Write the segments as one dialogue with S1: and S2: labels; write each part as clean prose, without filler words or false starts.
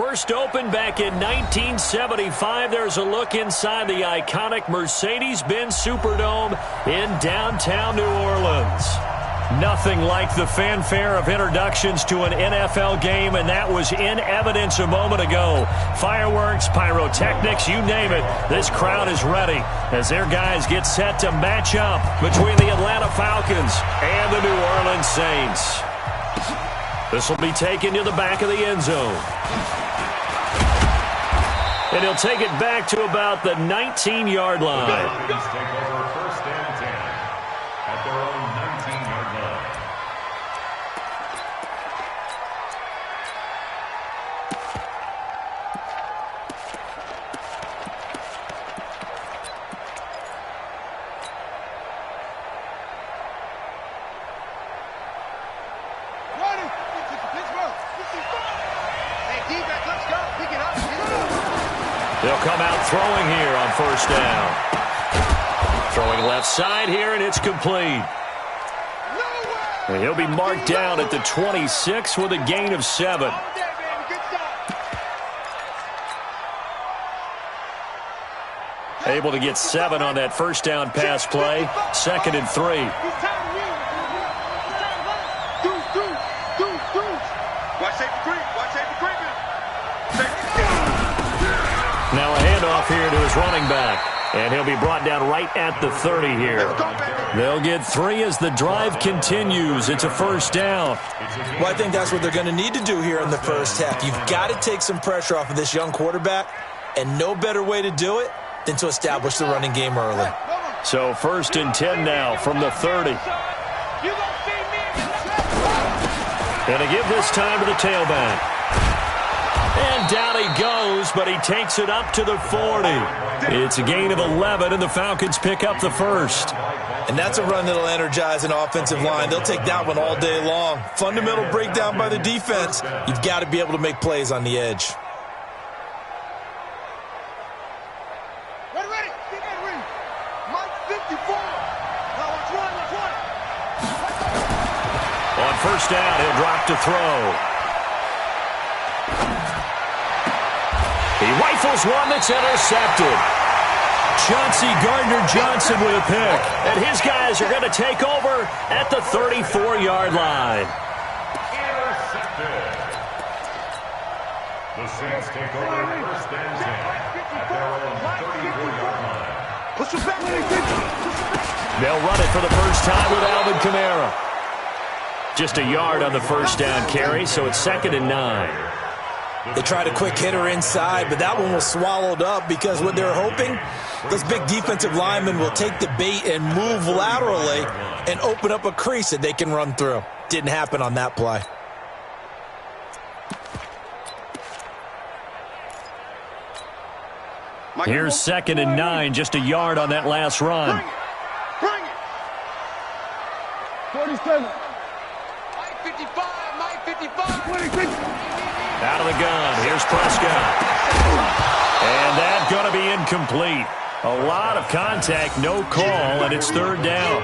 S1: First opened back in 1975. There's a look inside the iconic Mercedes-Benz Superdome in downtown New Orleans. Nothing like the fanfare of introductions to an NFL game, and that was in evidence a moment ago. Fireworks, pyrotechnics, you name it. This crowd is ready as their guys get set to match up between the Atlanta Falcons and the New Orleans Saints. This will be taken to the back of the end zone. And he'll take it back to about the 19-yard line. They'll come out throwing here on first down. Throwing left side here, and it's complete. And he'll be marked down at the 26 with a gain of 7. Able to get 7 on that first down pass play. 2nd and 3. Now a handoff here to his running back. And he'll be brought down right at the 30 here. They'll get 3 as the drive continues. It's a first down.
S2: Well, I think that's what they're going to need to do here in the first half. You've got to take some pressure off of this young quarterback, and no better way to do it than to establish the running game early.
S1: So 1st and 10 now from the 30. And to give this time to the tailback. And down he goes, but he takes it up to the 40. It's a gain of 11, and the Falcons pick up the first.
S2: And that's a run that'll energize an offensive line. They'll take that one all day long. Fundamental breakdown by the defense. You've got to be able to make plays on the edge.
S3: Ready. Mike 54. Now let's run.
S1: On first down, he'll drop to throw. He rifles one that's intercepted. Chauncey Gardner-Johnson with a pick. And his guys are going to take over at the 34-yard line.
S4: Intercepted. The Saints take over 1st and 10 at their own 34-yard line.
S1: They'll run it for the first time with Alvin Kamara. Just a yard on the first down carry, so it's 2nd and 9.
S2: They tried a quick hitter inside, but that one was swallowed up because what they're hoping, those big defensive linemen will take the bait and move laterally and open up a crease that they can run through. Didn't happen on that play.
S1: Here's 2nd and 9, just a yard on that last run.
S3: Bring it. 47. Mike 55. 26.
S1: Out of the gun. Here's Prescott. And that's going to be incomplete. A lot of contact, no call, and it's 3rd down.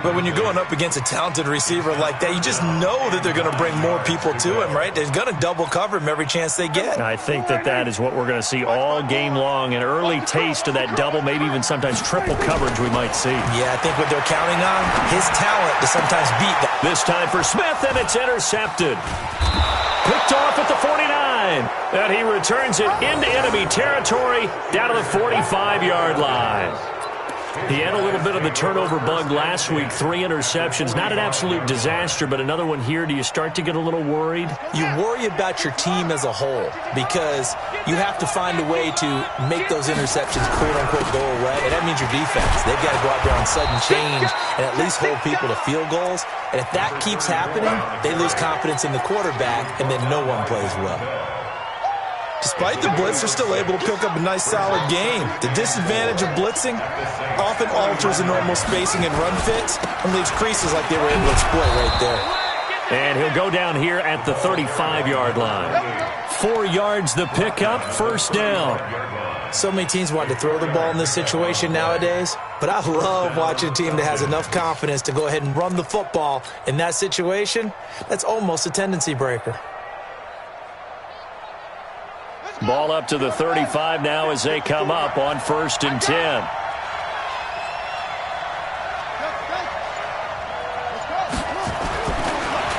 S2: But when you're going up against a talented receiver like that, you just know that they're going to bring more people to him, right? They're going to double cover him every chance they get.
S1: I think that is what we're going to see all game long. An early taste of that double, maybe even sometimes triple coverage we might see.
S2: Yeah, I think what they're counting on, his talent to sometimes beat that.
S1: This time for Smith, and it's intercepted. Picked off at the 49. And he returns it into enemy territory down to the 45-yard line. He had a little bit of the turnover bug last week, 3 interceptions. Not an absolute disaster, but another one here. Do you start to get a little worried?
S2: You worry about your team as a whole because you have to find a way to make those interceptions quote-unquote go away, and that means your defense. They've got to go out there on sudden change and at least hold people to field goals. And if that keeps happening, they lose confidence in the quarterback, and then no one plays well. Despite the blitz, they're still able to pick up a nice, solid game. The disadvantage of blitzing often alters the normal spacing and run fits and leaves creases like they were able to exploit right there.
S1: And he'll go down here at the 35-yard line. 4 yards the pickup, first down.
S2: So many teams want to throw the ball in this situation nowadays, but I love watching a team that has enough confidence to go ahead and run the football in that situation. That's almost a tendency breaker.
S1: Ball up to the 35 now as they come up on 1st and 10.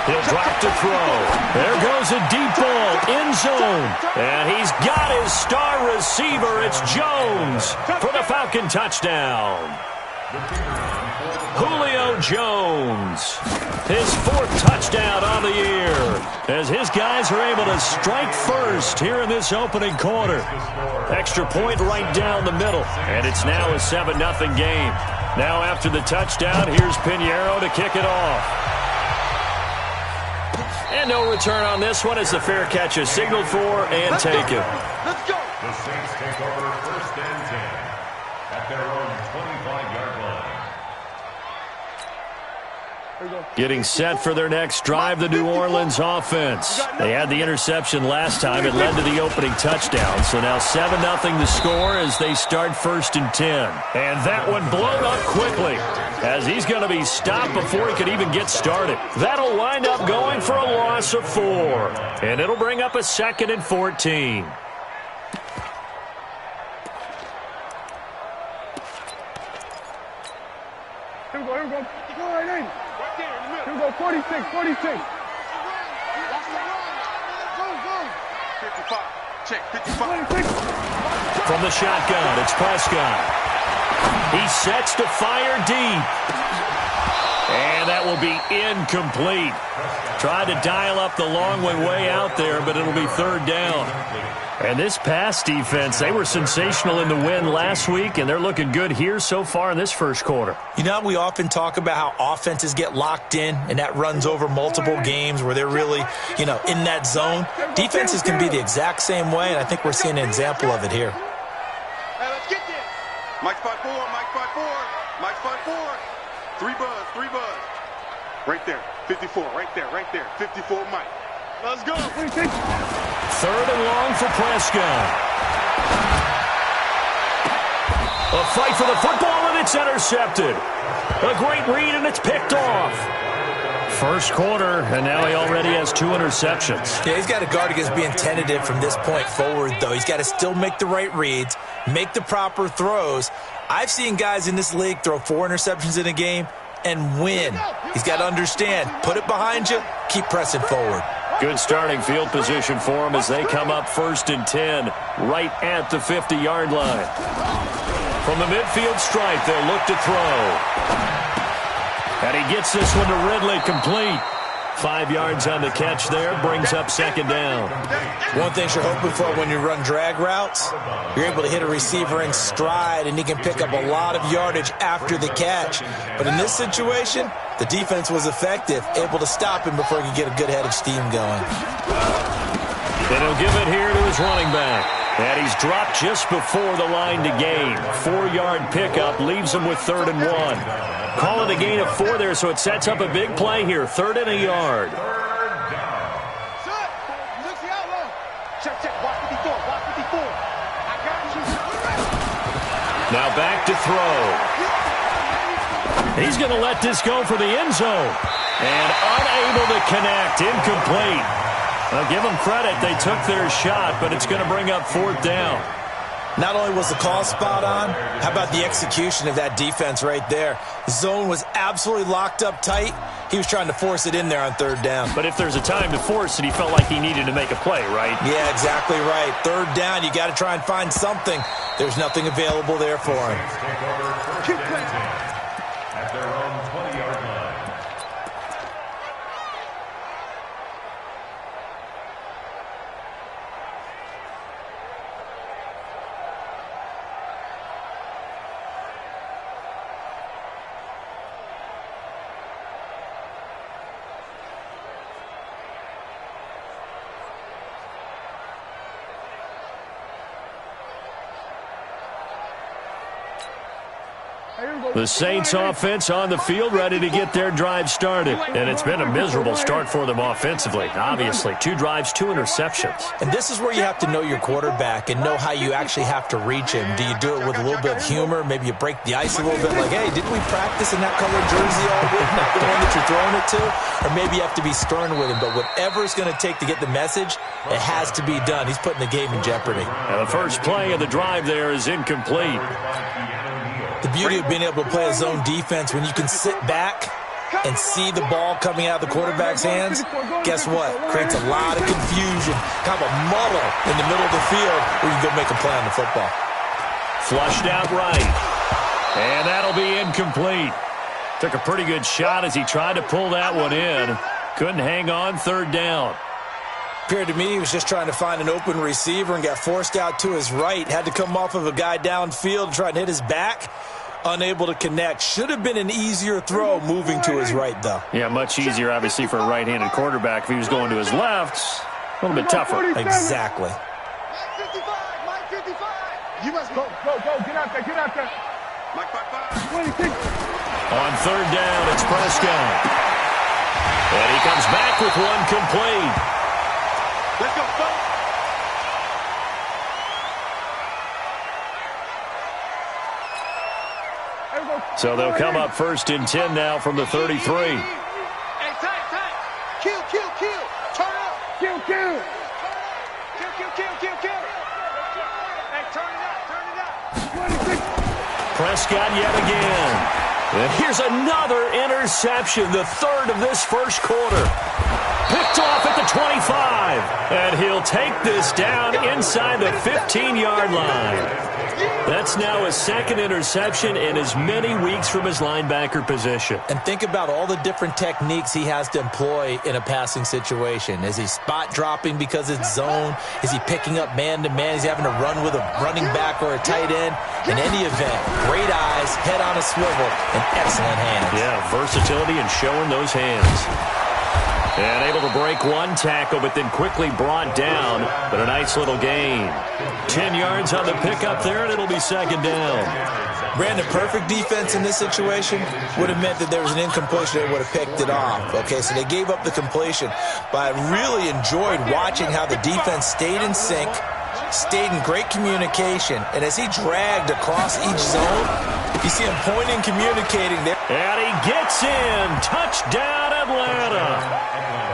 S1: He'll drop to throw. There goes a deep ball, end zone. And he's got his star receiver. It's Jones for the Falcon touchdown. Julio Jones, his 4th touchdown on the year, as his guys are able to strike first here in this opening quarter. Extra point right down the middle, and it's now a 7-0 game. Now after the touchdown, here's Pinheiro to kick it off. And no return on this one as the fair catch is signaled for and taken.
S3: Let's go.
S4: The Saints take over 1st and 10 at their own 25-yard line.
S1: Getting set for their next drive, the New Orleans offense. They had the interception last time. It led to the opening touchdown. So now 7-0 the score as they start 1st and 10. And that one blown up quickly as he's going to be stopped before he could even get started. That'll wind up going for a loss of 4. And it'll bring up a 2nd and 14.
S3: Here we go. Go right in. Here we go, 46. 55. Check, 55.
S1: From the shotgun, it's Prescott. He sets to fire deep. And that will be incomplete. Tried to dial up the long one way out there, but it'll be 3rd down. And this pass defense, they were sensational in the win last week, and they're looking good here so far in this 1st quarter.
S2: You know, we often talk about how offenses get locked in, and that runs over multiple games where they're really, in that zone. Defenses can be the exact same way, and I think we're seeing an example of it here.
S3: Hey, let's get there. Mike spot 4. 3 buzz. Right there, 54, right there. 54, Mike. Let's go.
S1: 3rd and long for Prescott. A fight for the football, and it's intercepted. A great read, and it's picked off. 1st quarter, and now he already has 2 interceptions.
S2: Yeah, he's got to guard against being tentative from this point forward, though. He's got to still make the right reads, make the proper throws. I've seen guys in this league throw 4 interceptions in a game and win. He's got to understand, put it behind you, keep pressing forward.
S1: Good starting field position for him as they come up 1st and 10, right at the 50-yard line. From the midfield stripe, they'll look to throw. And he gets this one to Ridley, complete. 5 yards on the catch there, brings up 2nd down.
S2: One thing you're hoping for when you run drag routes, you're able to hit a receiver in stride, and he can pick up a lot of yardage after the catch. But in this situation, the defense was effective, able to stop him before he could get a good head of steam going.
S1: And he'll give it here to his running back. And he's dropped just before the line to gain. 4-yard pickup leaves him with 3rd and 1. Call it a gain of 4 there, so it sets up a big play here. 3rd and a yard. Now back to throw. He's going to let this go for the end zone. And unable to connect. Incomplete. I'll give them credit. They took their shot, but it's going to bring up 4th down.
S2: Not only was the call spot on, how about the execution of that defense right there? The zone was absolutely locked up tight. He was trying to force it in there on 3rd down.
S1: But if there's a time to force it, he felt like he needed to make a play, right?
S2: Yeah, exactly right. 3rd down, you got to try and find something. There's nothing available there for him.
S4: Take over 1st and 10 at their own 20-yard line.
S1: The Saints offense on the field, ready to get their drive started. And it's been a miserable start for them offensively. Obviously, 2 drives, 2 interceptions.
S2: And this is where you have to know your quarterback and know how you actually have to reach him. Do you do it with a little bit of humor? Maybe you break the ice a little bit, like, hey, didn't we practice in that colored jersey all week, not the one that you're throwing it to? Or maybe you have to be stern with him. But whatever it's going to take to get the message, it has to be done. He's putting the game in jeopardy.
S1: And the first play of the drive there is incomplete.
S2: The beauty of being able to play a zone defense when you can sit back and see the ball coming out of the quarterback's hands, guess what? Creates a lot of confusion, kind of a muddle in the middle of the field where you go make a play on the football.
S1: Flushed out right. And that'll be incomplete. Took a pretty good shot as he tried to pull that one in. Couldn't hang on, 3rd down.
S2: Appeared to me he was just trying to find an open receiver and got forced out to his right. Had to come off of a guy downfield, trying to hit his back. Unable to connect. Should have been an easier throw moving to his right, though.
S1: Yeah, much easier, obviously, for a right-handed quarterback. If he was going to his left, a little bit tougher.
S2: Exactly.
S3: Mike 55. You must go. Get out there. Mike 55.
S1: On 3rd down, it's Prescott. And he comes back with one complete.
S3: Let's go, folks.
S1: So they'll come up 1st and 10 now from the 33.
S3: Hey, tight. Kill. Turn up. Kill. Kill. Hey, turn it up.
S1: Prescott yet again. And here's another interception, the 3rd of this first quarter. Picked off at the 25. And he'll take this down inside the 15-yard line. That's now his 2nd interception in as many weeks from his linebacker position.
S2: And think about all the different techniques he has to employ in a passing situation. Is he spot dropping because it's zone? Is he picking up man-to-man? Is he having to run with a running back or a tight end? In any event, great eyes, head on a swivel, and excellent hands.
S1: Yeah, versatility and showing those hands. And able to break one tackle, but then quickly brought down. But a nice little gain. 10 yards on the pickup there, and it'll be 2nd down.
S2: Brandon, perfect defense in this situation would have meant that there was an incompletion. They would have picked it off. Okay, so they gave up the completion. But I really enjoyed watching how the defense stayed in sync, stayed in great communication. And as he dragged across each zone, you see him pointing, communicating there.
S1: And he gets in. Touchdown, Atlanta.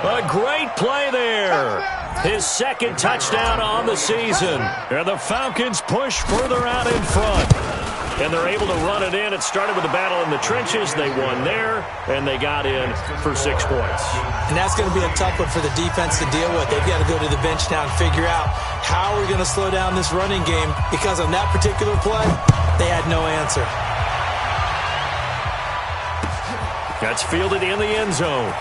S1: A great play there. His 2nd touchdown on the season. And the Falcons push further out in front. And they're able to run it in. It started with a battle in the trenches. They won there, and they got in for 6 points.
S2: And that's going to be a tough one for the defense to deal with. They've got to go to the bench now and figure out how we're going to slow down this running game, because on that particular play, they had no answer.
S1: That's fielded in the end zone.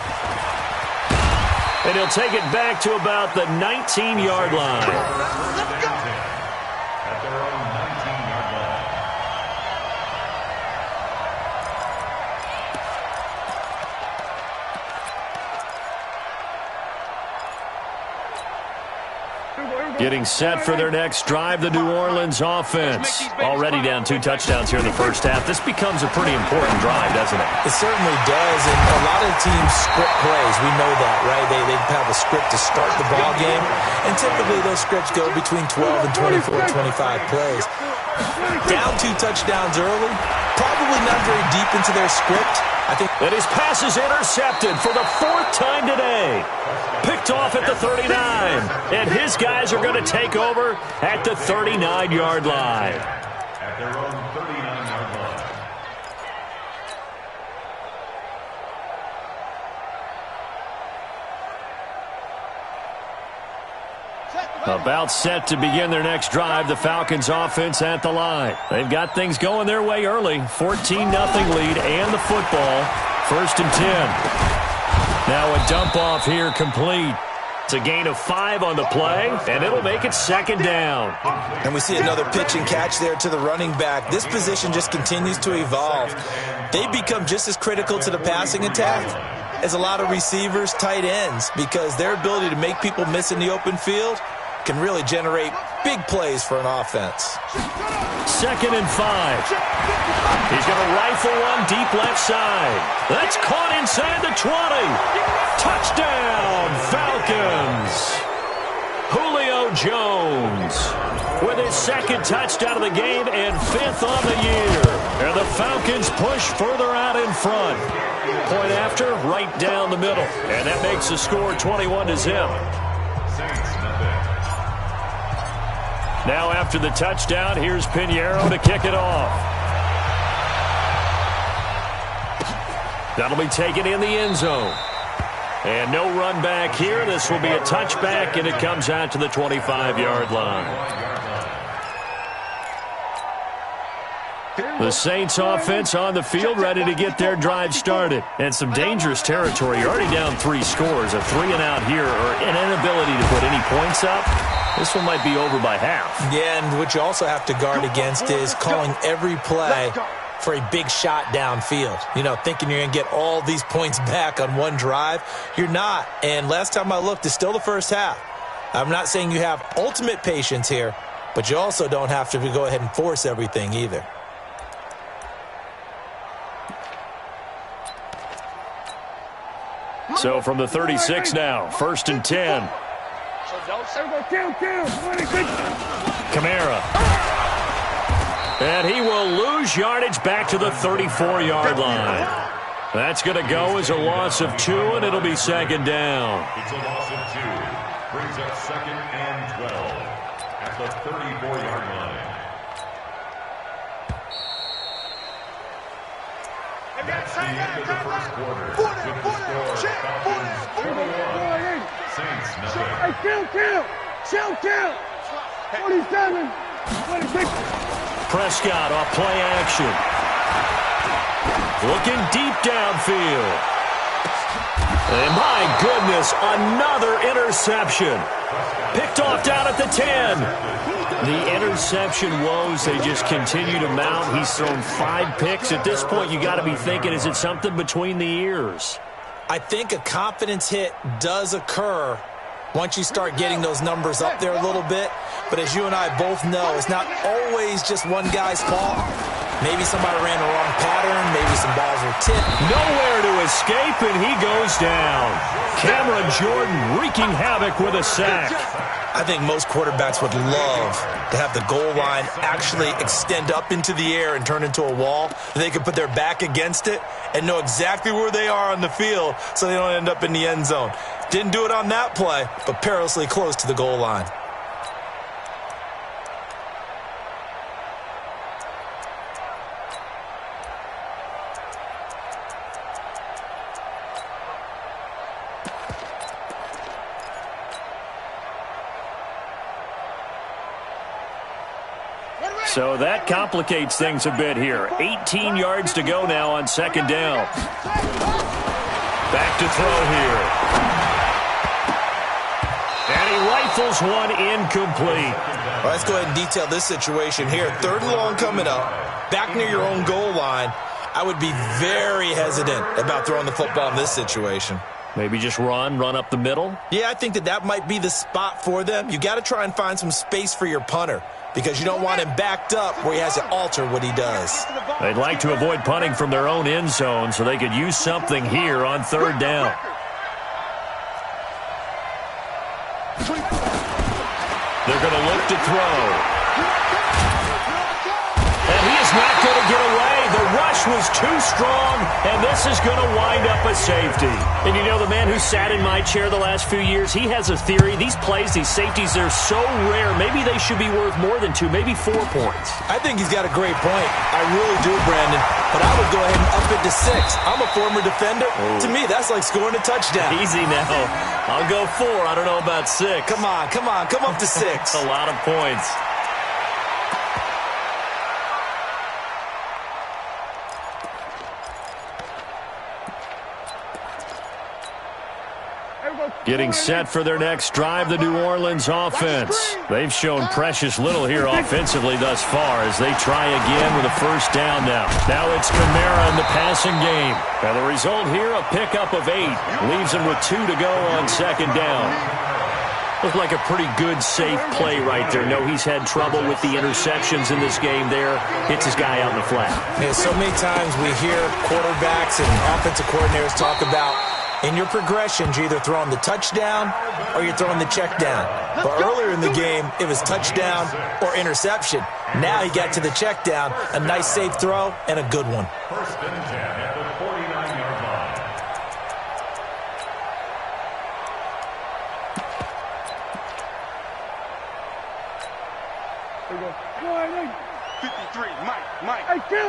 S1: And he'll take it back to about the 19-yard line.
S4: At their own 19-yard line.
S1: Getting set for their next drive, the New Orleans offense. Already down 2 touchdowns here in the first half. This becomes a pretty important drive, doesn't it?
S2: It certainly does, and a lot of teams script plays. We know that, right? They have a script to start the ball game, and typically those scripts go between 12 and 24, 25 plays. Down 2 touchdowns early, probably not very deep into their script.
S1: And his pass is intercepted for the 4th time today. Picked off at the 39. And his guys are going to take over at the 39-yard line.
S4: At their own 39-yard line.
S1: About set to begin their next drive, the Falcons offense at the line. They've got things going their way early. 14-0 lead and the football. 1st and 10. Now a dump off here complete. It's a gain of 5 on the play, and it'll make it 2nd down.
S2: And we see another pitch and catch there to the running back. This position just continues to evolve. They become just as critical to the passing attack as a lot of receivers, tight ends, because their ability to make people miss in the open field can really generate big plays for an offense.
S1: 2nd and 5. He's going to rifle one deep left side. That's caught inside the 20. Touchdown, Falcons. Julio Jones with his 2nd touchdown of the game and 5th on the year. And the Falcons push further out in front. Point after, right down the middle. And that makes the score 21-0. Now after the touchdown, here's Pinheiro to kick it off. That'll be taken in the end zone. And no run back here. This will be a touchback, and it comes out to the 25-yard line. The Saints offense on the field, ready to get their drive started. And some dangerous territory. You're already down 3 scores. A 3-and-out here, or an inability to put any points up. This one might be over by half. Yeah, and what you also have to guard against is calling every play for a big shot downfield. You know, thinking you're going to get all these points back on one drive. You're not. And last time I looked, it's still the first half. I'm not saying you have ultimate patience here, but you also don't have to go ahead and force everything either. So from the 36 now, 1st and 10. Kamara. And he will lose yardage back to the 34-yard line. That's going to go as a loss of 2, and it'll be 2nd down.
S4: It's a loss of 2. Brings up 2nd and 12 at the 34-yard line. That's the end of the first quarter. With the score, Falcons 21, Saints nothing.
S5: Kill. 47, 26.
S1: Prescott off play action. Looking deep downfield. And my goodness, another interception. Picked off down at the 10. The interception woes, they just continue to mount. He's thrown 5 picks. At this point, you got to be thinking, is it something between the ears?
S2: I think a confidence hit does occur once you start getting those numbers up there a little bit. But as you and I both know, it's not always just one guy's fault. Maybe somebody ran the wrong pattern. Maybe some balls were tipped.
S1: Nowhere to escape, and he goes down. Cameron Jordan wreaking havoc with a sack.
S2: I think most quarterbacks would love to have the goal line actually extend up into the air and turn into a wall. They could put their back against it and know exactly where they are on the field so they don't end up in the end zone. Didn't do it on that play, but perilously close to the goal line.
S1: So that complicates things a bit here. 18 yards to go now on 2nd down. Back to throw here. And he rifles one incomplete.
S2: Well, let's go ahead and detail this situation here. 3rd and long coming up. Back near your own goal line. I would be very hesitant about throwing the football in this situation.
S1: Maybe just run up the middle?
S2: Yeah, I think that might be the spot for them. You got to try and find some space for your punter, because you don't want him backed up where he has to alter what he does.
S1: They'd like to avoid punting from their own end zone so they could use something here on 3rd down. They're going to look to throw. And he is not going to get away. The rush was too strong, and this is going to wind up a safety. And you know, the man who sat in my chair the last few years, he has a theory. These plays, these safeties, they're so rare. Maybe they should be worth more than 2, maybe 4 points.
S2: I think he's got a great point. I really do, Brandon. But I would go ahead and up it to 6. I'm a former defender. Oh. To me, that's like scoring a touchdown.
S1: Easy now. I'll go 4. I don't know about 6.
S2: Come on. Come up to 6.
S1: That's a lot of points. Getting set for their next drive, the New Orleans offense. They've shown precious little here offensively thus far as they try again with a 1st down now. Now it's Kamara in the passing game. And the result here, a pickup of 8. Leaves them with 2 to go on 2nd down. Looked like a pretty good, safe play right there. No, he's had trouble with the interceptions in this game there. Hits his guy out in the flat.
S2: Yeah, so many times we hear quarterbacks and offensive coordinators talk about in your progressions, you're either throwing the touchdown or you're throwing the check down. But earlier in the game, it was touchdown or interception. Now he got to the check down, a nice safe throw, and a good one.
S4: First and 10 at the 49-yard line.
S5: There you go.
S3: 53, Mike.
S5: Hey, kill.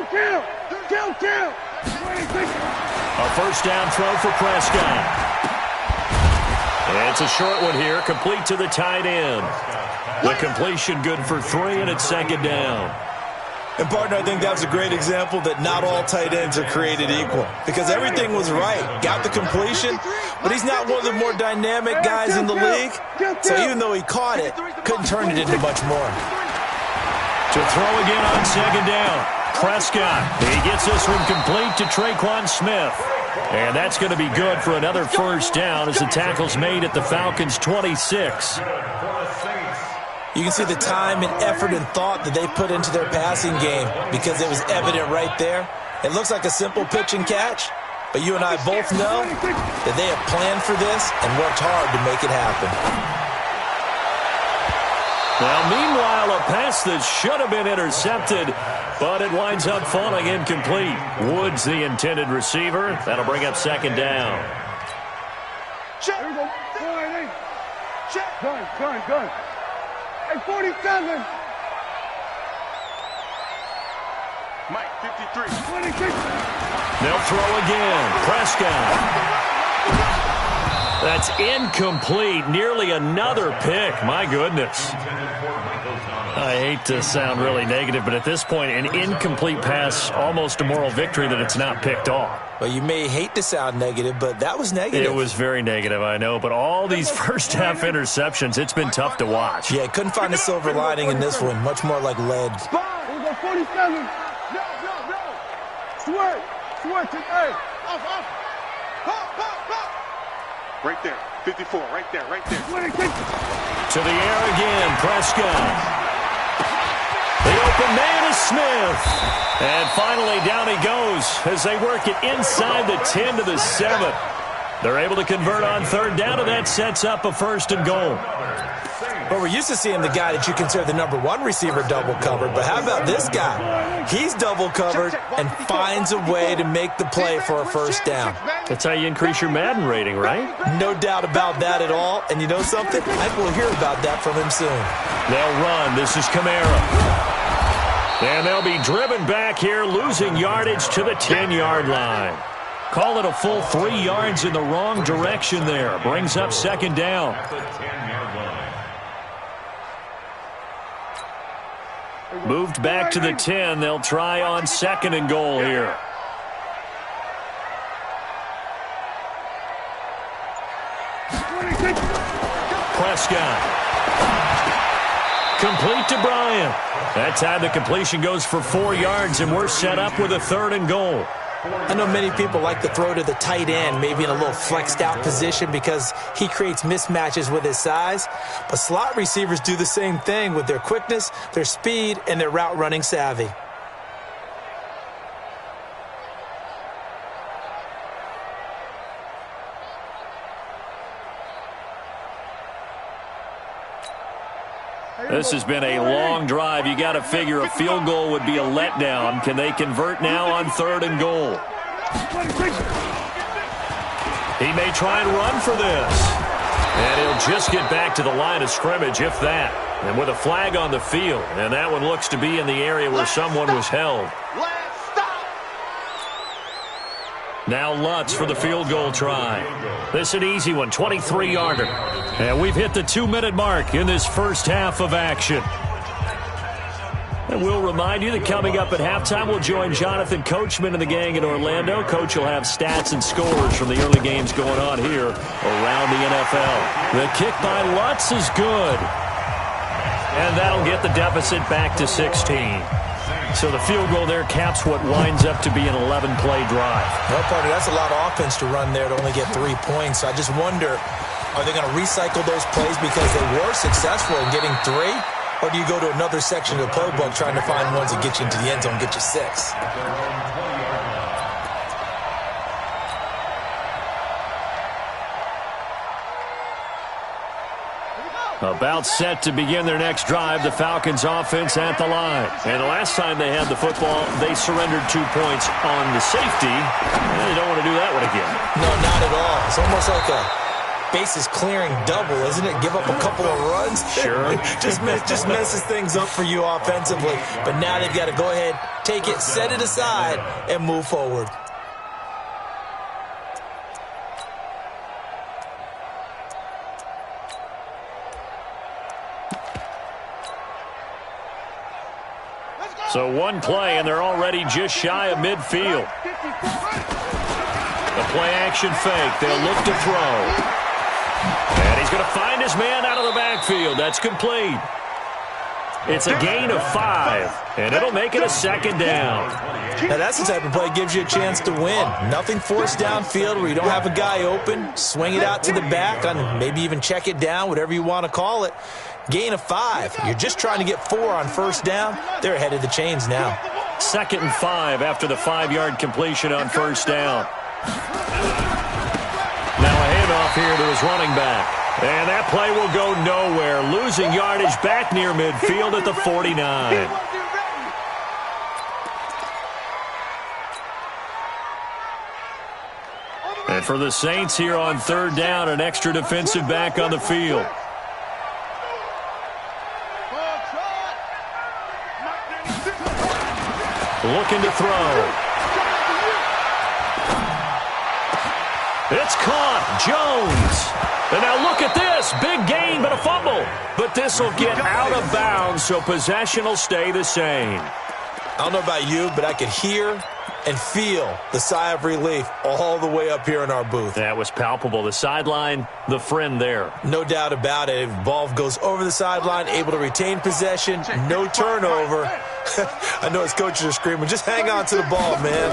S1: A first down throw for Prescott. It's a short one here, complete to the tight end. The completion good for 3, and it's second down.
S2: And, partner, I think that was a great example that not all tight ends are created equal because everything was right. Got the completion, but he's not one of the more dynamic guys in the league. So even though he caught it, couldn't turn it into much more.
S1: To throw again on second down. Prescott, he gets this one complete to Traquan Smith. And that's going to be good for another first down as the tackle's made at the Falcons' 26.
S2: You can see the time and effort and thought that they put into their passing game because it was evident right there. It looks like a simple pitch and catch, but you and I both know that they have planned for this and worked hard to make it happen.
S1: Now, meanwhile, a pass that should have been intercepted, but it winds up falling incomplete. Woods, the intended receiver. That'll bring up second down.
S5: Check. There you go. Check. Gun. Hey, 47.
S3: Mike, 53.
S5: 26.
S1: They'll throw again. Prescott. That's incomplete. Nearly another pick. My goodness. I hate to sound really negative, but at this point, an incomplete pass, almost a moral victory that it's not picked off.
S2: Well, you may hate to sound negative, but that was negative.
S1: It was very negative, I know. But all these first-half interceptions, it's been tough to watch.
S2: Yeah, couldn't find a silver lining in this one. Much more like lead.
S5: Spot. Here we go, 47. No. Switch. Hey. Off.
S3: Right there. 54. Right there.
S5: 26.
S1: To the air again. Prescott. The open man is Smith. And finally, down he goes as they work it inside the 10 to the 7. They're able to convert on third down, and that sets up a first and goal.
S2: Well, we're used to seeing the guy that you consider the number one receiver double covered, but how about this guy? He's double covered and finds a way to make the play for a first down.
S1: That's how you increase your Madden rating, right?
S2: No doubt about that at all. And you know something? I think we'll hear about that from him soon.
S1: They'll run. This is Kamara. And they'll be driven back here, losing yardage to the 10-yard line. Call it a full 3 yards in the wrong direction there. Brings up second down. Moved back to the 10. They'll try on second and goal here. Prescott. Complete to Bryant. That time the completion goes for 4 yards, and we're set up with a third and goal.
S2: I know many people like to throw to the tight end, maybe in a little flexed out position because he creates mismatches with his size. But slot receivers do the same thing with their quickness, their speed, and their route running savvy.
S1: This has been a long drive. You got to figure a field goal would be a letdown. Can they convert now on third and goal? He may try and run for this. And he'll just get back to the line of scrimmage, if that. And with a flag on the field. And that one looks to be in the area where someone was held. Now Lutz for the field goal try. This is an easy one, 23-yarder. And we've hit the 2-minute mark in this first half of action. And we'll remind you that coming up at halftime, we'll join Jonathan Coachman and the gang in Orlando. Coach will have stats and scores from the early games going on here around the NFL. The kick by Lutz is good. And that'll get the deficit back to 16. So the field goal there caps what winds up to be an 11-play drive.
S2: Well, partner, that's a lot of offense to run there to only get 3 points. I just wonder, Are they going to recycle those plays because they were successful in getting 3? Or do you go to another section of the playbook trying to find ones that get you into the end zone, get you 6?
S1: About set to begin their next drive, the Falcons offense at the line. And the last time they had the football, they surrendered 2 points on the safety. And they don't want to do that one again.
S2: No, not at all. It's almost like a bases clearing double, isn't it? Give up a couple of runs.
S1: Sure.
S2: just messes things up for you offensively. But now they've got to go ahead, take it, set it aside, and move forward.
S1: So one play, and they're already just shy of midfield. The play-action fake. They'll look to throw. And he's going to find his man out of the backfield. That's complete. It's a gain of 5, and it'll make it a second down.
S2: Now, that's the type of play that gives you a chance to win. Nothing forced downfield where you don't have a guy open. Swing it out to the back, on maybe even check it down, whatever you want to call it. Gain of 5. You're just trying to get 4 on first down. They're ahead of the chains now.
S1: 2nd and 5 after the 5-yard completion on first down. Now a handoff here to his running back. And that play will go nowhere. Losing yardage back near midfield at the 49. And for the Saints here on 3rd down, an extra defensive back on the field. Looking to throw. It's caught. Jones. And now look at this. Big gain, but a fumble. But this will get out of bounds, so possession will stay the same.
S2: I don't know about you, but I could hear and feel the sigh of relief all the way up here in our booth.
S1: That was palpable. The sideline, the friend there.
S2: No doubt about it. If ball goes over the sideline, able to retain possession, no turnover. I know his coaches are screaming, just hang on to the ball, man.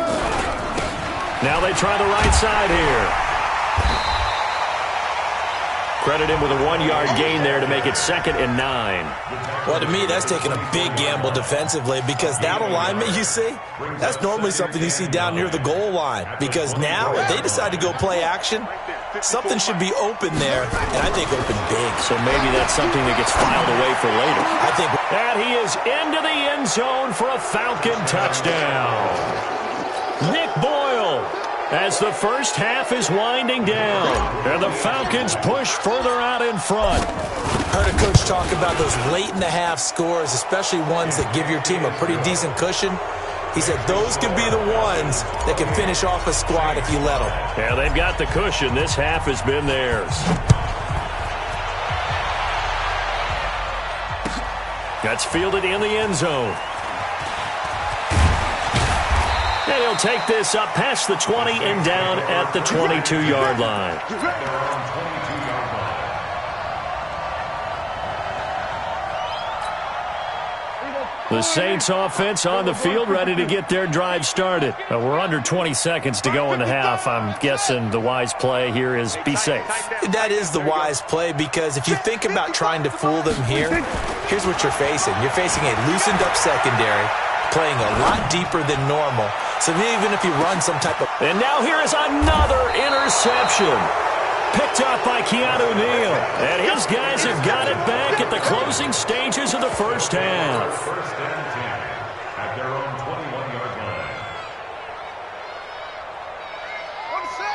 S1: Now they try the right side here. Credit him with a 1-yard gain there to make it 2nd and 9.
S2: Well, to me, that's taking a big gamble defensively because that alignment you see, that's normally something you see down near the goal line. Because now, if they decide to go play action, something should be open there, and I think open big.
S1: So maybe that's something that gets filed away for later.
S2: I think.
S1: And he is into the end zone for a Falcon touchdown. Nick Boyle, as the first half is winding down, and the Falcons push further out in front.
S2: Heard a coach talk about those late-in-the-half scores, especially ones that give your team a pretty decent cushion. He said those could be the ones that can finish off a squad if you let them.
S1: Yeah, they've got the cushion. This half has been theirs. That's fielded in the end zone. And he'll take this up past the 20 and down at the 22-yard line. The Saints offense on the field, ready to get their drive started. We're under 20 seconds to go in the half. I'm guessing the wise play here is be safe.
S2: That is the wise play because if you think about trying to fool them here, here's what you're facing. You're facing a loosened up secondary, playing a lot deeper than normal. So even if you run some type of...
S1: And now here is another interception. Picked up by Keanu Neal. And his guys have got it back at the closing stages of the first half.
S4: First and 10 at their own 21-yard line.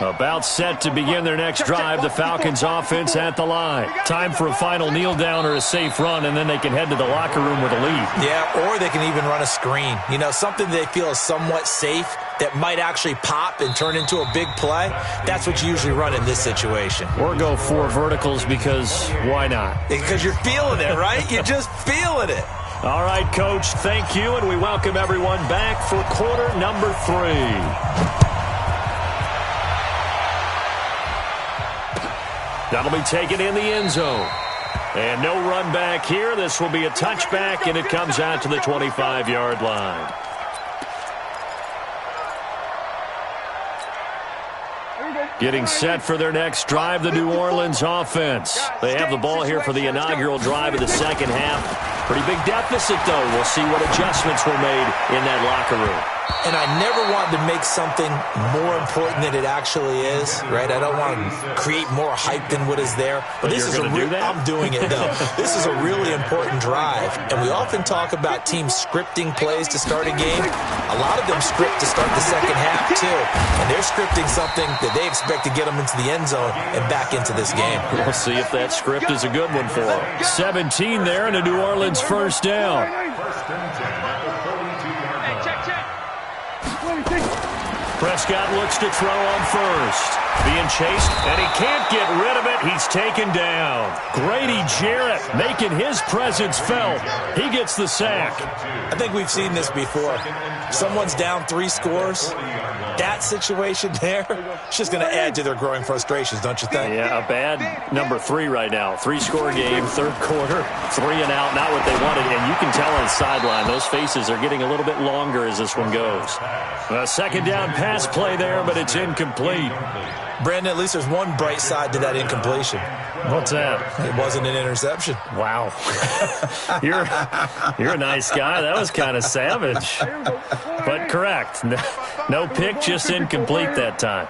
S1: About set to begin their next drive, the Falcons offense at the line. Time for a final kneel down or a safe run, and then they can head to the locker room with a lead.
S2: Yeah, or they can even run a screen. You know, something they feel is somewhat safe that might actually pop and turn into a big play. That's what you usually run in this situation.
S1: Or go 4 verticals because why not?
S2: Because you're feeling it, right? You're just feeling it.
S1: All right, Coach, thank you, and we welcome everyone back for quarter number 3. That'll be taken in the end zone. And no run back here. This will be a touchback, and it comes out to the 25-yard line. Getting set for their next drive, the New Orleans offense. They have the ball here for the inaugural drive of the second half. Pretty big deficit, though. We'll see what adjustments were made in that locker room.
S2: And I never want to make something more important than it actually is, right? I don't want to create more hype than what is there. But this is I'm doing it, though. This is a really important drive. And we often talk about teams scripting plays to start a game. A lot of them script to start the second half, too. And they're scripting something that they expect to get them into the end zone and back into this game.
S1: We'll see if that script is a good one for them. 17 there and a New Orleans first down.
S4: First and 10 at the 32-yard line.
S1: Prescott looks to throw on first. Being chased, and he can't get rid of it. He's taken down. Grady Jarrett making his presence felt. He gets the sack.
S2: I think we've seen this before. Someone's down 3 scores. That situation there, it's just going to add to their growing frustrations, don't you think?
S1: Yeah, a bad number 3 right now. 3-score game, third quarter, 3 and out, not what they wanted. And you can tell on the sideline, those faces are getting a little bit longer as this one goes. A second down pass play there, but it's incomplete.
S2: Brandon, at least there's one bright side to that incompletion.
S1: What's that?
S2: It wasn't an interception.
S1: Wow. You're a nice guy. That was kind of savage. But correct. No pick, just incomplete that time.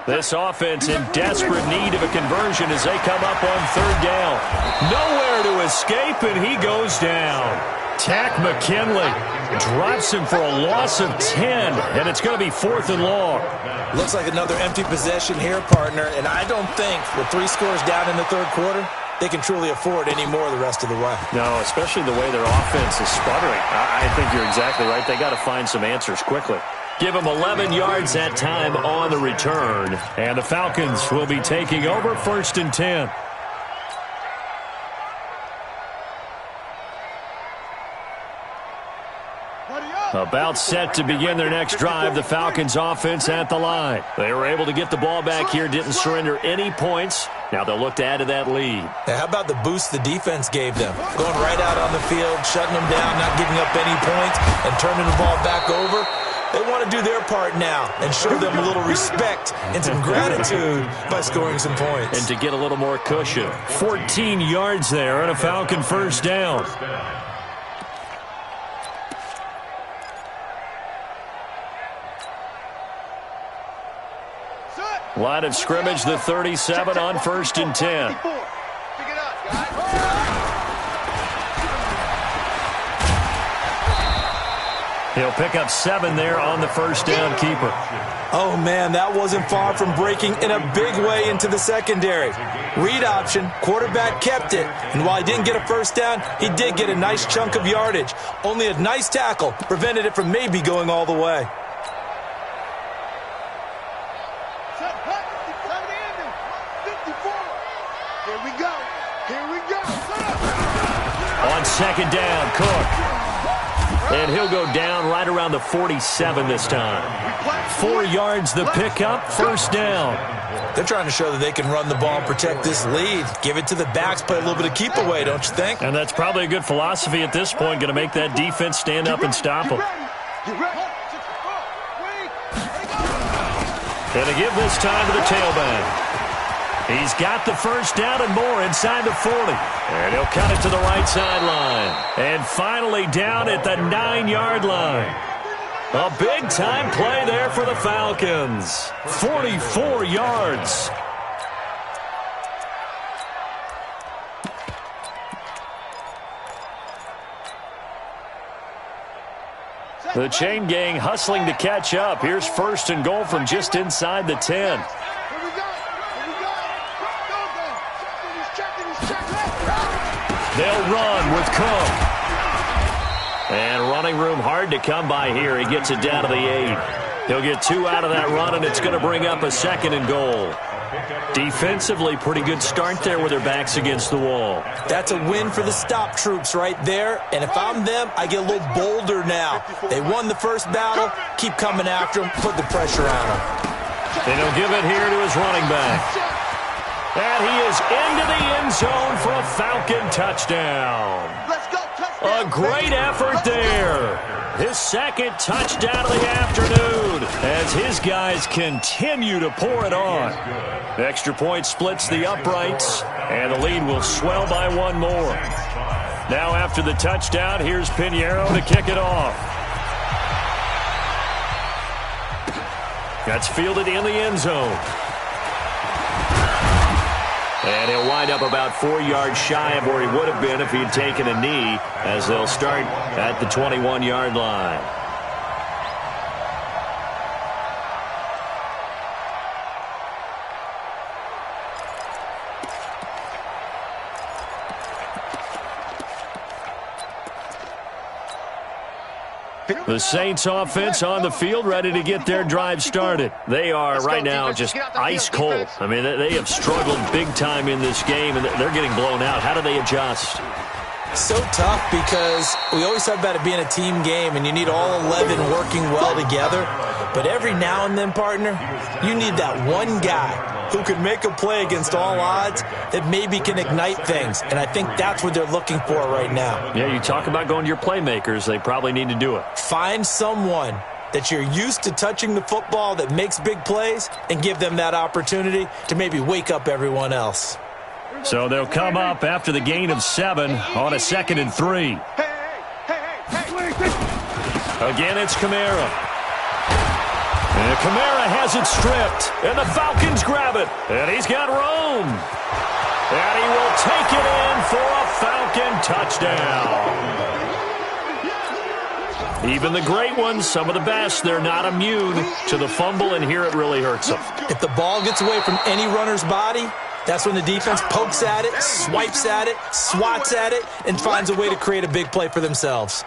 S1: This offense in desperate need of a conversion as they come up on third down. Nowhere to escape, and he goes down. Tack McKinley drops him for a loss of 10, and it's going to be 4th and long.
S2: Looks like another empty possession here, partner, and I don't think with 3 scores down in the third quarter, they can truly afford any more the rest of the way.
S1: No, especially the way their offense is sputtering. I think you're exactly right. They got to find some answers quickly. Give them 11 yards that time on the return, and the Falcons will be taking over 1st and 10. About set to begin their next drive, the Falcons offense at the line. They were able to get the ball back here, didn't surrender any points. Now they'll look to add to that lead.
S2: Now, how about the boost the defense gave them? Going right out on the field, shutting them down, not giving up any points, and turning the ball back over. They want to do their part now and show them a little respect and some gratitude by scoring some points.
S1: And to get a little more cushion. 14 yards there and a Falcon first down. Line of scrimmage, the 37 on 1st and 10. He'll pick up 7 there on the first down keeper.
S2: Oh, man, that wasn't far from breaking in a big way into the secondary. Read option, quarterback kept it. And while he didn't get a first down, he did get a nice chunk of yardage. Only a nice tackle prevented it from maybe going all the way.
S1: On second down, Cook. And he'll go down right around the 47 this time. 4 yards the pickup, first down.
S2: They're trying to show that they can run the ball and protect this lead. Give it to the backs, play a little bit of keep away, don't you think?
S1: And that's probably a good philosophy at this point, going to make that defense stand up and stop them. And to give this time to the tailback. He's got the first down and more inside the 40. And he'll cut it to the right sideline. And finally down at the 9-yard line. A big-time play there for the Falcons. 44 yards. The chain gang hustling to catch up. Here's 1st and goal from just inside the 10. They'll run with Cook. And running room hard to come by here. He gets it down to the 8. He'll get 2 out of that run, and it's going to bring up a 2nd and goal. Defensively, pretty good start there with their backs against the wall.
S2: That's a win for the stop troops right there. And if I'm them, I get a little bolder now. They won the first battle. Keep coming after them. Put the pressure on them.
S1: And he'll give it here to his running back. And he is into the end zone for a Falcon touchdown. A great effort there. His 2nd touchdown of the afternoon as his guys continue to pour it on. The extra point splits the uprights, and the lead will swell by one more. Now after the touchdown, here's Pinheiro to kick it off. That's fielded in the end zone. And he'll wind up about 4 yards shy of where he would have been if he'd taken a knee, as they'll start at the 21-yard line. The Saints offense on the field, ready to get their drive started. They are right now just ice cold. I mean, they have struggled big time in this game, and they're getting blown out. How do they adjust?
S2: So tough, because we always talk about it being a team game, and you need all 11 working well together. But every now and then, partner, you need that one guy who can make a play against all odds that maybe can ignite things. And I think that's what they're looking for right now.
S1: Yeah, you talk about going to your playmakers. They probably need to do it.
S2: Find someone that you're used to touching the football that makes big plays and give them that opportunity to maybe wake up everyone else.
S1: So they'll come up after the gain of 7 on a 2nd and 3. Again, it's Kamara. And Kamara has it stripped, and the Falcons grab it, and he's got room. And he will take it in for a Falcon touchdown. Even the great ones, some of the best, they're not immune to the fumble, and here it really hurts them.
S2: If the ball gets away from any runner's body, that's when the defense pokes at it, swipes at it, swats at it, and finds a way to create a big play for themselves.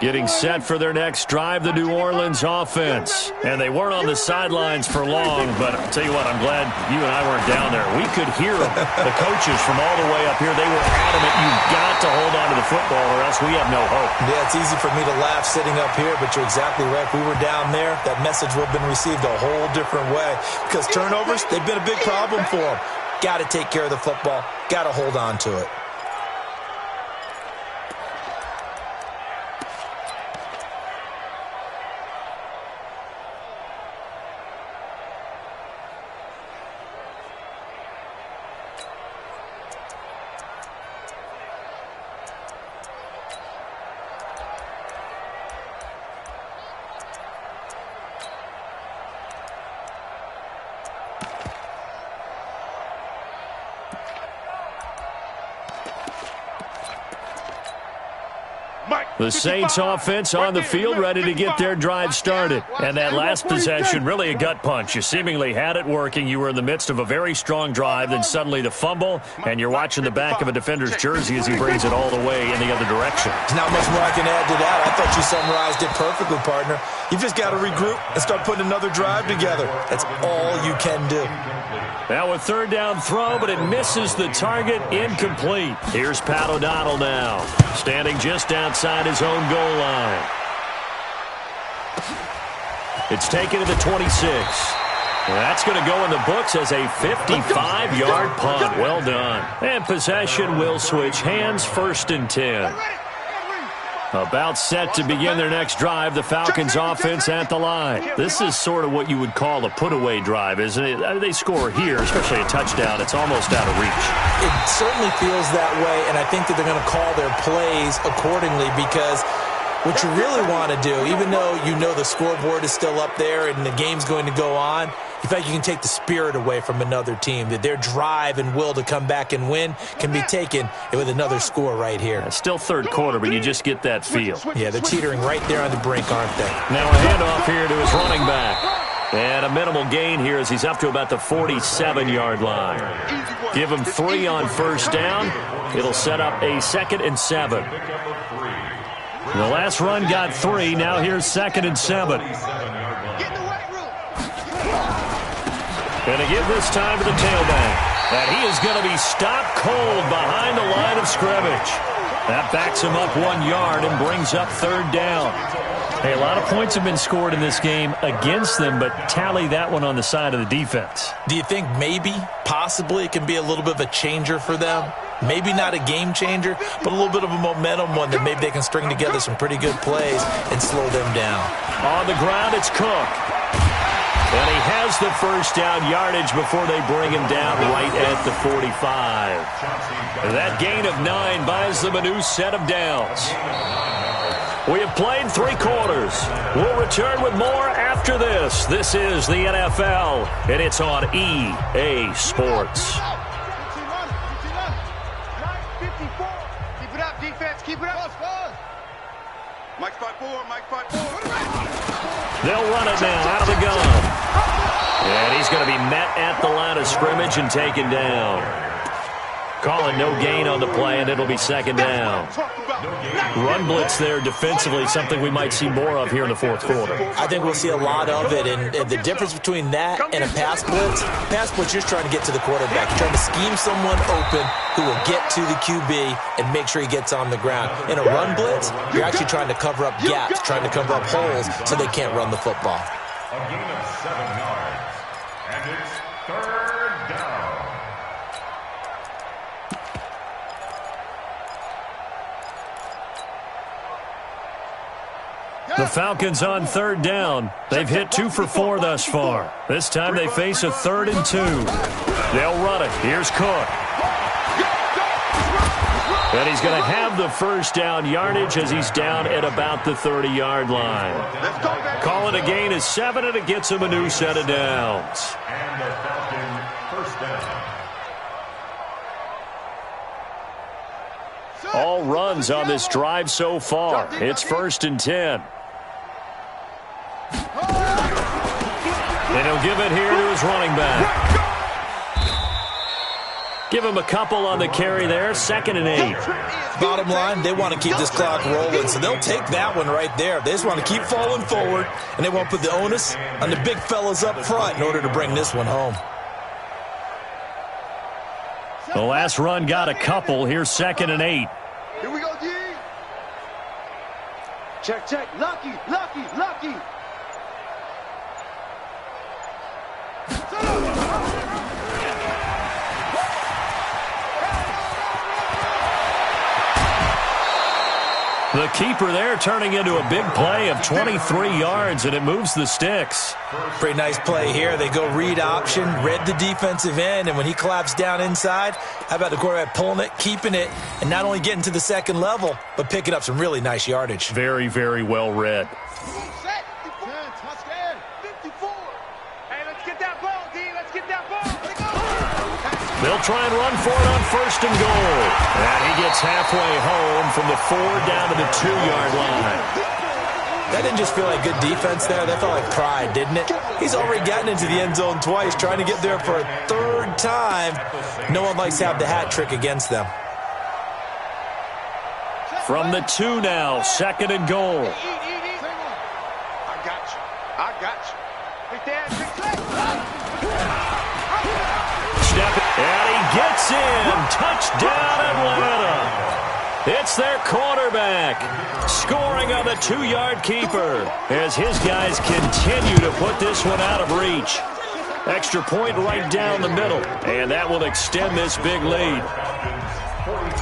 S1: Getting set for their next drive, the New Orleans offense. And they weren't on the sidelines for long, but I'll tell you what, I'm glad you and I weren't down there. We could hear them. The coaches from all the way up here, they were adamant, you've got to hold on to the football or else we have no hope.
S2: Yeah, it's easy for me to laugh sitting up here, but you're exactly right. If we were down there, that message would have been received a whole different way. Because turnovers, they've been a big problem for them. Got to take care of the football. Got to hold on to it.
S1: The Saints offense on the field, ready to get their drive started. And that last possession, really a gut punch. You seemingly had it working. You were in the midst of a very strong drive, then suddenly the fumble, and you're watching the back of a defender's jersey as he brings it all the way in the other direction.
S2: There's not much more I can add to that. I thought you summarized it perfectly, partner. You've just got to regroup and start putting another drive together. That's all you can do.
S1: Now a third down throw, but it misses the target, incomplete. Here's Pat O'Donnell now, standing just outside his own goal line. It's taken to the 26. That's going to go in the books as a 55-yard punt. Well done. And possession will switch hands, 1st and 10. About set to begin their next drive, the Falcons offense at the line. This is sort of what you would call a put-away drive, isn't it? They score here, especially a touchdown. It's almost out of reach.
S2: It certainly feels that way, and I think that they're going to call their plays accordingly, because what you really want to do, even though you know the scoreboard is still up there and the game's going to go on, in fact, you can take the spirit away from another team, that their drive and will to come back and win can be taken with another score right here.
S1: It's still third quarter, but you just get that feel.
S2: Yeah, they're teetering right there on the brink, aren't they?
S1: Now a handoff here to his running back. And a minimal gain here as he's up to about the 47-yard line. Give him 3 on first down. It'll set up a 2nd and 7. The last run got 3. Now here's 2nd and 7. And again this time to the tailback. And he is going to be stopped cold behind the line of scrimmage. That backs him up 1 yard and brings up 3rd down. Hey, a lot of points have been scored in this game against them, but tally that one on the side of the defense.
S2: Do you think maybe, possibly, it can be a little bit of a changer for them? Maybe not a game changer, but a little bit of a momentum one that maybe they can string together some pretty good plays and slow them down.
S1: On the ground, it's Cook. And he has the first down yardage before they bring him down right at the 45. That gain of 9 buys them a new set of downs. We have played 3 quarters. We'll return with more after this. This is the NFL, and it's on EA Sports.
S5: Keep it up, defense. Keep it up.
S3: Mike 5-4, Mike 5-4.
S1: They'll run it now out of the gun. And he's going to be met at the line of scrimmage and taken down. Calling no gain on the play, and it'll be second down. Run blitz there defensively, something we might see more of here in the fourth quarter.
S2: I think we'll see a lot of it, and the difference between that and a pass blitz, you're just trying to get to the quarterback. You're trying to scheme someone open who will get to the QB and make sure he gets on the ground. In a run blitz, you're actually trying to cover up gaps, trying to cover up holes so they can't run the football.
S4: A gain of 7 yards, and it's third down.
S1: The Falcons on third down. They've hit 2 for 4 thus far. This time they face a 3rd and 2. They'll run it. Here's Cook. And he's going to have the first down yardage as he's down at about the 30-yard line. Call it a gain of 7, and it gets him a new set of downs.
S4: And the Falcon first down.
S1: All runs on this drive so far. It's 1st and 10. And he'll give it here to his running back. Give him a couple on the carry there. 2nd and 8.
S2: Bottom line, they want to keep this clock rolling, so they'll take that one right there. They just want to keep falling forward, and they won't put the onus on the big fellas up front in order to bring this one home.
S1: The last run got a couple. Here's 2nd and 8.
S5: Here we go, D. Check, check. Lucky, lucky, lucky.
S1: The keeper there turning into a big play of 23 yards, and it moves the sticks.
S2: Pretty nice play here. They go read option, read the defensive end, and when he collapsed down inside, how about the quarterback pulling it, keeping it, and not only getting to the second level, but picking up some really nice yardage.
S1: Very, very well read.
S5: Set. 10, touchdown. 54. Hey, let's get that ball, D. Let's get that ball. Let's go.
S1: They'll try and run for it on 1st and goal. And he gets halfway home from the 4 down to the 2-yard line.
S2: That didn't just feel like good defense there. That felt like pride, didn't it? He's already gotten into the end zone twice, trying to get there for a 3rd time. No one likes to have the hat trick against them.
S1: From the 2 now, 2nd and goal.
S5: I got you. I got you. Big Dan, big play.
S1: Step it, and he gets in. Touchdown, Atlanta. It's their quarterback scoring on the 2-yard keeper as his guys continue to put this one out of reach. Extra point right down the middle, and that will extend this big lead.
S4: 42,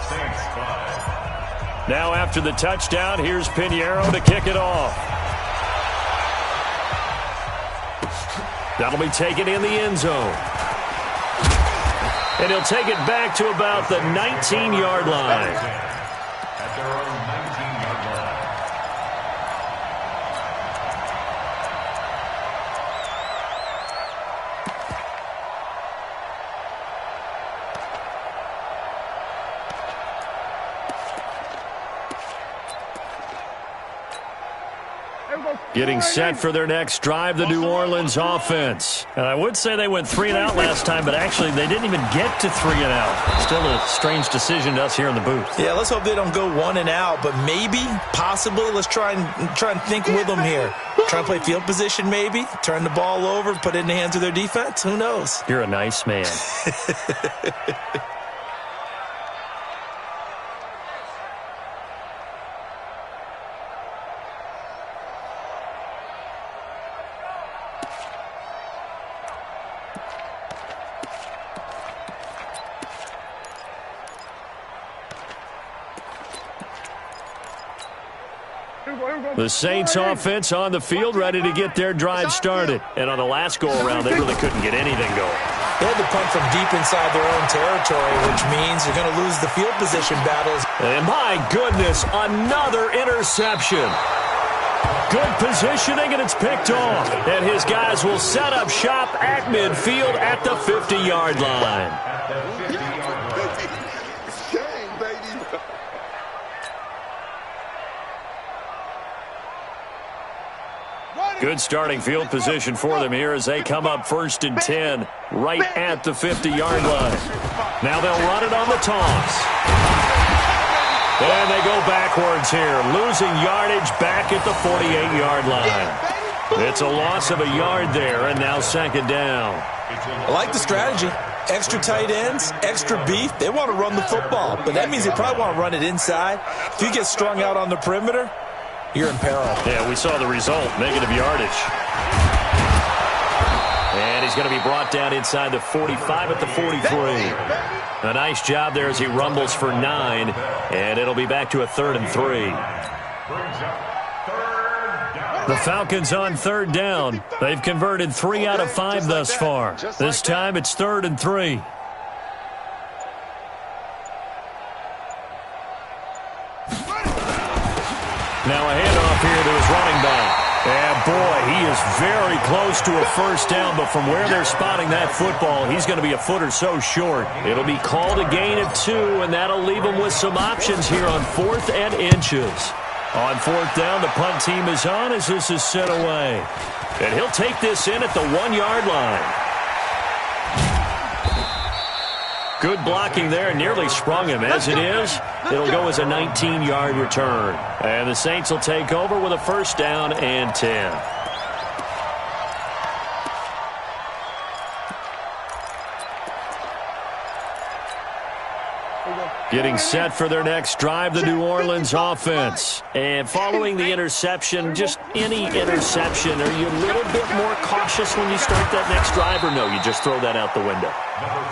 S4: Saints 5.
S1: Now after the touchdown, here's Pinheiro to kick it off. That'll be taken in the end zone. And he'll take it back to about the 19-yard line.
S4: At their own 19-yard line.
S1: Getting set for their next drive, the New Orleans offense. And I would say they went 3 and out last time, but actually they didn't even get to 3 and out. Still a strange decision to us here in the booth.
S2: Yeah, let's hope they don't go 1 and out, but maybe, possibly, let's try and think with them here. Try and play field position maybe, turn the ball over, put it in the hands of their defense. Who knows?
S1: You're a nice man. The Saints offense on the field, ready to get their drive started. And on the last go-around, they really couldn't get anything going.
S2: They had to punt from deep inside their own territory, which means you're going to lose the field position battles.
S1: And my goodness, another interception. Good positioning, and it's picked off. And his guys will set up shop at midfield at the 50-yard line. Good starting field position for them here as they come up 1st and 10 right at the 50-yard line. Now they'll run it on the toss. And they go backwards here, losing yardage back at the 48-yard line. It's a loss of a yard there, and now 2nd down.
S2: I like the strategy. Extra tight ends, extra beef. They want to run the football, but that means they probably want to run it inside. If you get strung out on the perimeter, you're in peril.
S1: Yeah, we saw the result, negative yardage. And he's going to be brought down inside the 45 at the 43. A nice job there as he rumbles for 9, and it'll be back to a 3rd and 3. The Falcons on 3rd down. They've converted 3 out of 5 thus far. This time it's 3rd and 3. Now a handoff here to his running back. And boy, he is very close to a 1st down, but from where they're spotting that football, he's going to be a foot or so short. It'll be called a gain of 2, and that'll leave him with some options here on 4th and inches. On 4th down, the punt team is on as this is set away. And he'll take this in at the 1-yard line. Good blocking there, nearly sprung him. As it is, it'll go as a 19-yard return. And the Saints will take over with a 1st down and 10. Getting set for their next drive, the New Orleans offense. And following the interception, just any interception, are you a little bit more cautious when you start that next drive, or no, you just throw that out the window?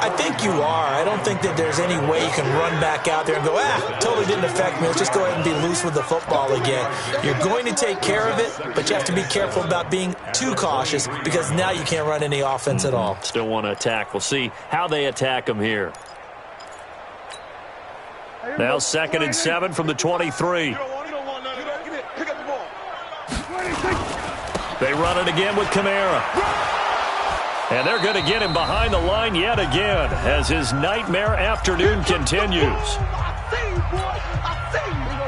S2: I think you are. I don't think that there's any way you can run back out there and go, totally didn't affect me. Let's just go ahead and be loose with the football again. You're going to take care of it, but you have to be careful about being too cautious because now you can't run any offense at all.
S1: Still want to attack. We'll see how they attack him here. Now 2nd and 7 from the 23. They run it again with Kamara. And they're going to get him behind the line yet again as his nightmare afternoon continues.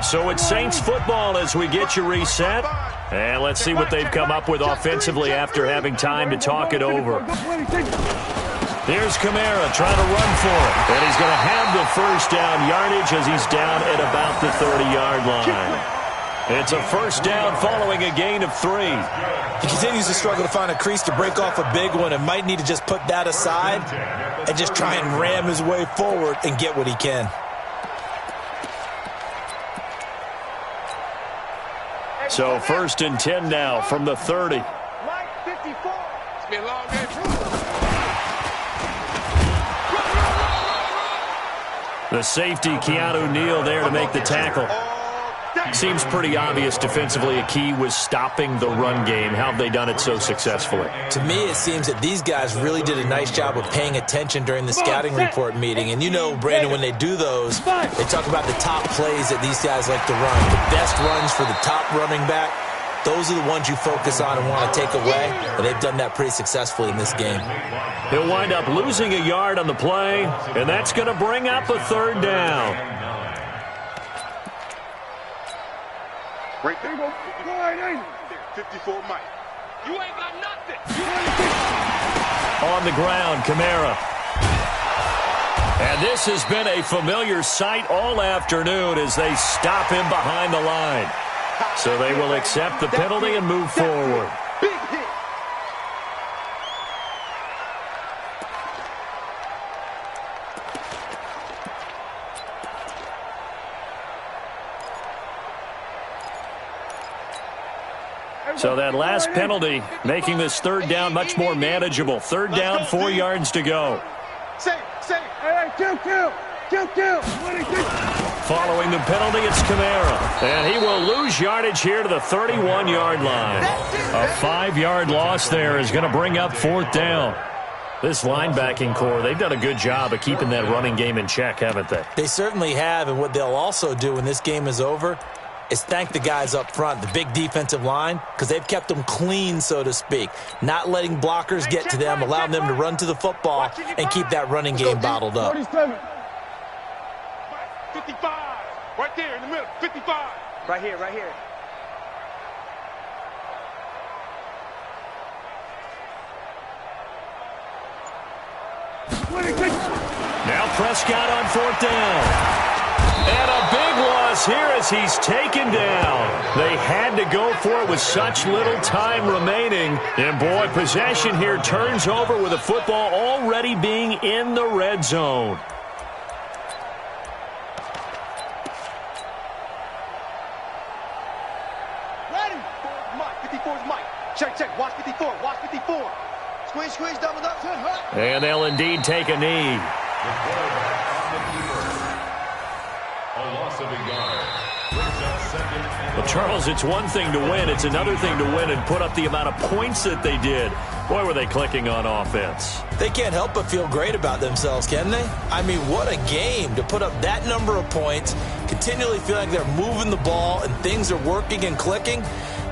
S1: So it's Saints football as we get you reset. And let's see what they've come up with offensively after having time to talk it over. Here's Kamara trying to run for it. And he's going to have the 1st down yardage as he's down at about the 30-yard line. It's a 1st down following a gain of 3.
S2: He continues to struggle to find a crease to break off a big one and might need to just put that aside and just try and ram his way forward and get what he can.
S1: So 1st and 10 now from the 30. The safety, Keanu Neal, there to make the tackle. Seems pretty obvious defensively a key was stopping the run game. How have they done it so successfully?
S2: To me, it seems that these guys really did a nice job of paying attention during the scouting report meeting. And you know, Brandon, when they do those, they talk about the top plays that these guys like to run. The best runs for the top running back, those are the ones you focus on and want to take away. And they've done that pretty successfully in this game.
S1: He'll wind up losing a yard on the play, and that's going to bring up a 3rd down.
S3: Right there. 54 Mike. You ain't got nothing.
S1: On the ground, Kamara. And this has been a familiar sight all afternoon as they stop him behind the line. So they will accept the penalty and move forward.
S3: Big hit.
S1: So that last penalty making this 3rd down much more manageable. 3rd down, 4 yards to go.
S5: Hey, 2-2.
S1: Following the penalty, it's Kamara. And he will lose yardage here to the 31-yard line. A 5-yard loss there is going to bring up 4th down. This linebacking core, they've done a good job of keeping that running game in check, haven't they?
S2: They certainly have, and what they'll also do when this game is over is thank the guys up front, the big defensive line, because they've kept them clean, so to speak. Not letting blockers get to them, allowing them to run to the football and keep that running game bottled up.
S3: 55. Right there in the middle. 55.
S5: Right here, right here.
S1: Now Prescott on 4th down. And a big loss here as he's taken down. They had to go for it with such little time remaining. And boy, possession here turns over with the football already being in the red zone.
S5: Ready? 54's Mike. Check. Watch 54. Watch 54. Squeeze, double up.
S1: And they'll indeed take a knee.
S4: The quarterback on the keeper. A loss of a yard. Brings up 2nd and
S1: Well, Charles, it's one thing to win. It's another thing to win and put up the amount of points that they did. Boy, were they clicking on offense.
S2: They can't help but feel great about themselves, can they? I mean, what a game to put up that number of points, continually feel like they're moving the ball and things are working and clicking.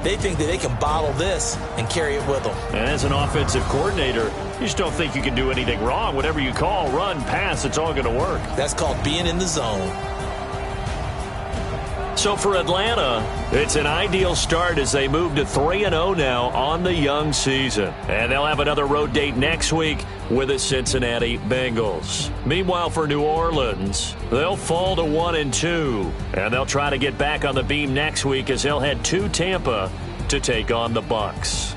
S2: They think that they can bottle this and carry it with them.
S1: And as an offensive coordinator, you just don't think you can do anything wrong. Whatever you call, run, pass, it's all going to work.
S2: That's called being in the zone.
S1: So for Atlanta, it's an ideal start as they move to 3-0 now on the young season. And they'll have another road date next week with the Cincinnati Bengals. Meanwhile, for New Orleans, they'll fall to 1-2. And they'll try to get back on the beam next week as they'll head to Tampa to take on the Bucs.